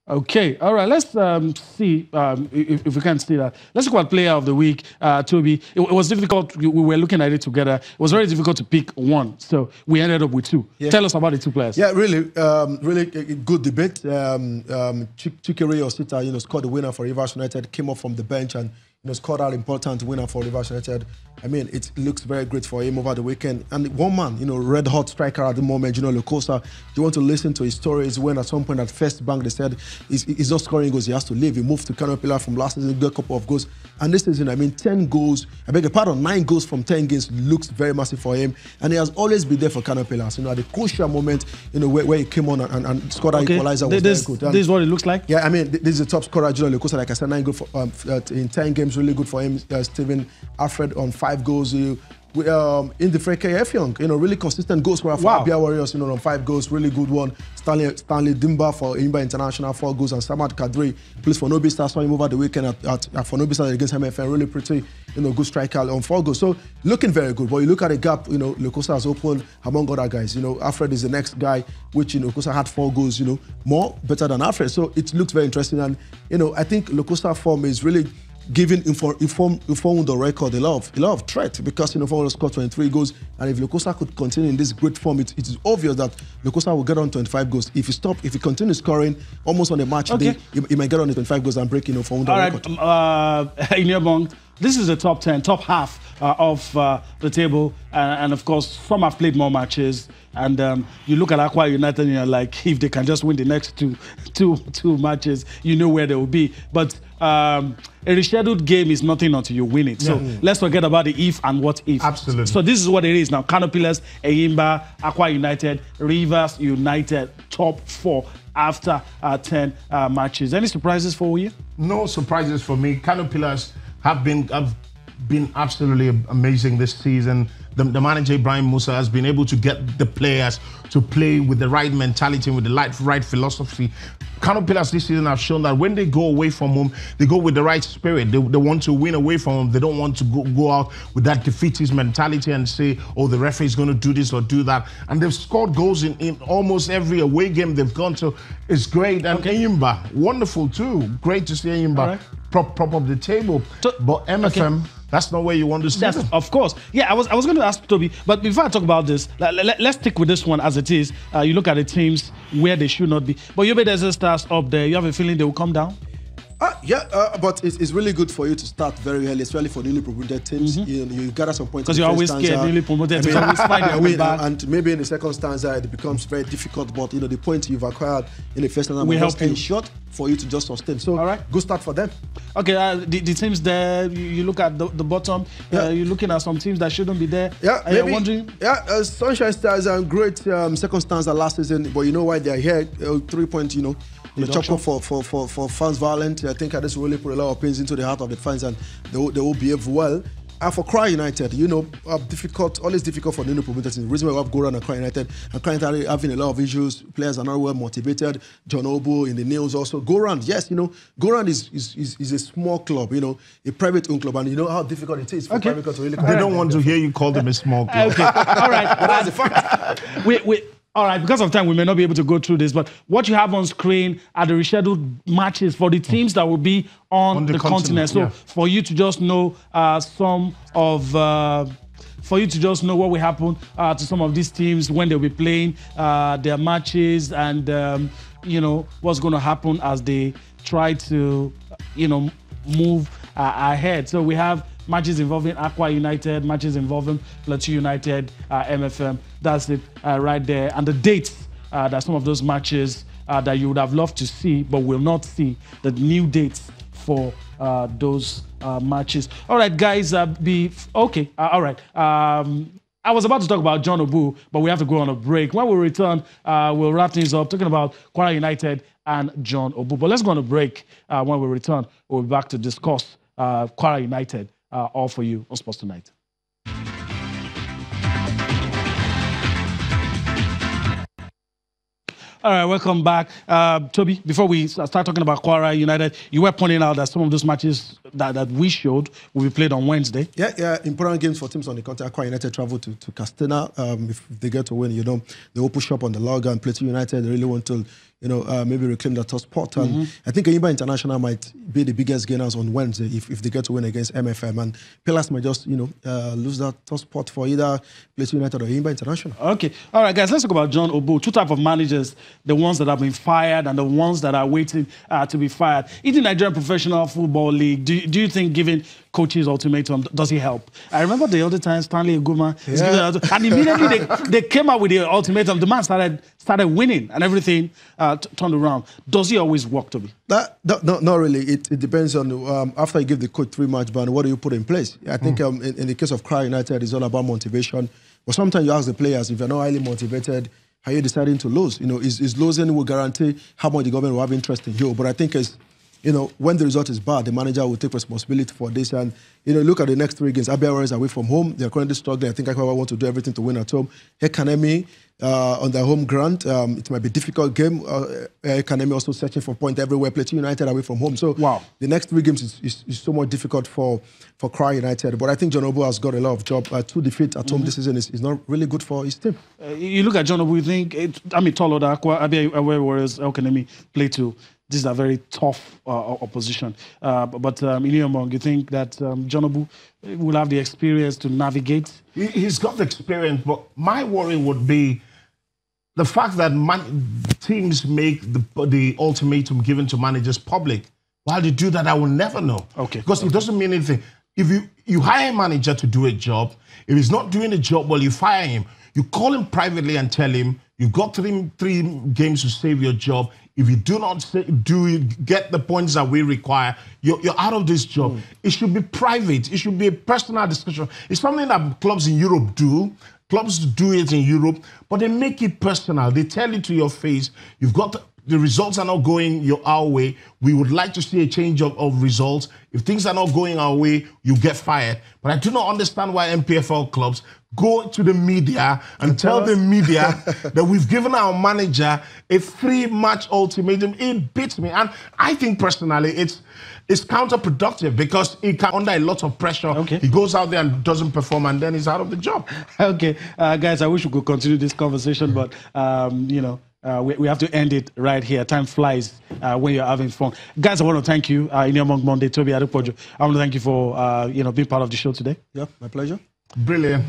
Okay, all right. Let's see if we can see that. Let's look at player of the week, Toby. It was difficult. We were looking at it together. It was very difficult to pick one, so we ended up with two. Yeah. Tell us about the two players. Yeah, really, really good debate. Chikere Osita, scored the winner for Rivers United. Came up from the bench and scored an important winner for Rivers United. I mean, it looks very great for him over the weekend. And one man, red hot striker at the moment, Locosa. You want to listen to his stories when at some point at First Bank they said he's not scoring goals, he has to leave. He moved to Canopilla from last season, got a couple of goals. And this season, I mean, 10 goals, I beg your pardon, 9 goals from 10 games looks very massive for him. And he has always been there for Canopilla. At the crucial moment, where he came on and scored that equalizer was very good. And this is what it looks like? Yeah, I mean, this is the top scorer, Locosa, like I said, 9 goals in 10 games, really good for him. Stephen Alfred on 5 goals. In the KF Young, really consistent goal scorer for Abia Warriors, on 5 goals, really good one. Stanley Dimba for Imba International, 4 goals, and Samad Kadri plays for Nobi Stars. Saw him over the weekend for Nobi Stars against NPFL, really pretty, good striker on 4 goals. So looking very good. But you look at the gap, Locosa has opened among other guys. Alfred is the next guy, which Locosa had 4 goals, better than Alfred. So it looks very interesting, and I think Locosa form is really giving inform the record a lot of threat, because Inform scored 23 goals, and if Locosa could continue in this great form, it is obvious that Locosa will get on 25 goals. If he continues scoring almost on a match day, he might get on the 25 goals and break Inform the record. All right, this is the top 10, top half of the table, and of course some have played more matches. And you look at Aqua United and you're like, if they can just win the next two matches, you know where they will be. But a rescheduled game is nothing until you win it. So let's forget about the if and what if. Absolutely. So this is what it is now. Canopilas, Eyimba, Aqua United, Rivers United, top 4 after 10 matches. Any surprises for you? No surprises for me. Canopilas have been absolutely amazing this season. The manager, Ibrahim Musa, has been able to get the players to play with the right mentality, with the right philosophy. Canopilas this season have shown that when they go away from home, they go with the right spirit. They want to win away from home. They don't want to go out with that defeatist mentality and say, oh, the referee is going to do this or do that. And they've scored goals in almost every away game they've gone to. It's great. And Eyimba, wonderful too. Great to see Eyimba prop up the table. But MFM... That's not where you want to see them. Of course. Yeah, I was going to ask Toby, but before I talk about this, let's stick with this one as it is. You look at the teams where they should not be. But Yobe Desert Stars up there, you have a feeling they will come down? But it's really good for you to start very early, especially for newly promoted teams. You gather some points. Because you're always scared newly promoted to always find their way back. And maybe in the second stanza it becomes very difficult, but the points you've acquired in the first stanza will help ensure for you to just sustain. So good start for them. Okay, the teams there, you look at the bottom, you're looking at some teams that shouldn't be there. Yeah, maybe. Wondering? Yeah, Sunshine Stars are great second stanza last season, but you know why they're here? 3 points, the chop up for fans violent. I think this will really put a lot of pains into the heart of the fans, and they will behave well. And for Accra United, always difficult for the new promoters. The reason why we have Goran and Accra United, and Accra United having a lot of issues. Players are not well motivated. John Obo in the nails also. Goran, yes, Goran is a small club, a private-owned club, and you know how difficult it is for private clubs to really. They don't want to hear you call them a small club. Okay, all right, but that's the fact. All right, because of time, we may not be able to go through this, but what you have on screen are the rescheduled matches for the teams that will be on the continent. So for you to just know for you to just know what will happen to some of these teams when they'll be playing their matches, and what's going to happen as they try to move ahead. So we have matches involving Aqua United, matches involving Plateau United, MFM. That's it right there. And the dates that some of those matches that you would have loved to see but will not see, the new dates for those matches. All right, guys, all right. I was about to talk about John Obu, but we have to go on a break. When we return, we'll wrap things up talking about Kwara United and John Obu. But let's go on a break. When we return, we'll be back to discuss Kwara United, all for you on Sports Tonight. All right, welcome back. Toby, before we start talking about Kwara United, you were pointing out that some of those matches that we showed will be played on Wednesday. Yeah, important games for teams on the continent. Kwara United travel to Castena. If they get to win, they will push up on the log, and Plateau United, they really want to, maybe reclaim that top spot. And I think Enyimba International might be the biggest gainers on Wednesday if they get to win against MFM. And Pillars might just, lose that top spot for either Plateau United or Enyimba International. Okay. All right, guys, let's talk about John Obo. Two types of managers, the ones that have been fired and the ones that are waiting to be fired. In the Nigerian Professional Football League, do you think giving coaches ultimatum, does it help? I remember the other time Stanley Eguma is giving and immediately they came out with the ultimatum. The man started winning and everything turned around. Does he always work, Toby? Not really. It depends on after you give the coach 3-match ban, what do you put in place? I think in the case of Cry United, it's all about motivation. But sometimes you ask the players, if you're not highly motivated, are you deciding to lose? Is losing will guarantee how much the government will have interest in you. But I think it's, when the result is bad, the manager will take responsibility for this. And, look at the next 3 games. Abia Warriors away from home. They're currently struggling. I think Akwa want to do everything to win at home. Ekanemi on their home ground. It might be a difficult game. Ekanemi also searching for point everywhere. Plateau United away from home. So the next 3 games is so much difficult for Cry United. But I think John Obo has got a lot of job. 2 defeats at home this season is not really good for his team. You look at John Obo, you think, Toloda, Akwa, Abia Warriors, Ekanemi, Plateau. This is a very tough opposition. But in your mind, you think that John Obo will have the experience to navigate? He's got the experience, but my worry would be the fact that teams make the ultimatum given to managers public. While they do that, I will never know. Okay. Because it doesn't mean anything. If you hire a manager to do a job, if he's not doing the job well, you fire him. You call him privately and tell him, you've got three games to save your job. If you do not get the points that we require, you're out of this job. It should be private. It should be a personal discussion. It's something that clubs in Europe do. Clubs do it in Europe, but they make it personal. They tell you to your face, you've got the results are not going our way. We would like to see a change of results. If things are not going our way, you get fired. But I do not understand why NPFL clubs go to the media and tell the media that we've given our manager a 3-match ultimatum. It beats me. And I think personally it's counterproductive because he can under a lot of pressure. Okay. He goes out there and doesn't perform and then he's out of the job. Okay. Guys, I wish we could continue this conversation, but, we have to end it right here. Time flies when you're having fun. Guys, I want to thank you, Ineomong Monday, Toby Adepoju. I want to thank you for, being part of the show today. Yeah, my pleasure. Brilliant.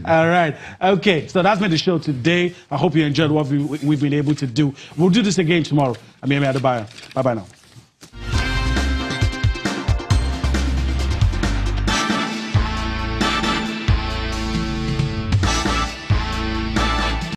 All right. Okay, so that's been the show today. I hope you enjoyed what we've been able to do. We'll do this again tomorrow. I'm Yemi Adebayo. Bye-bye now.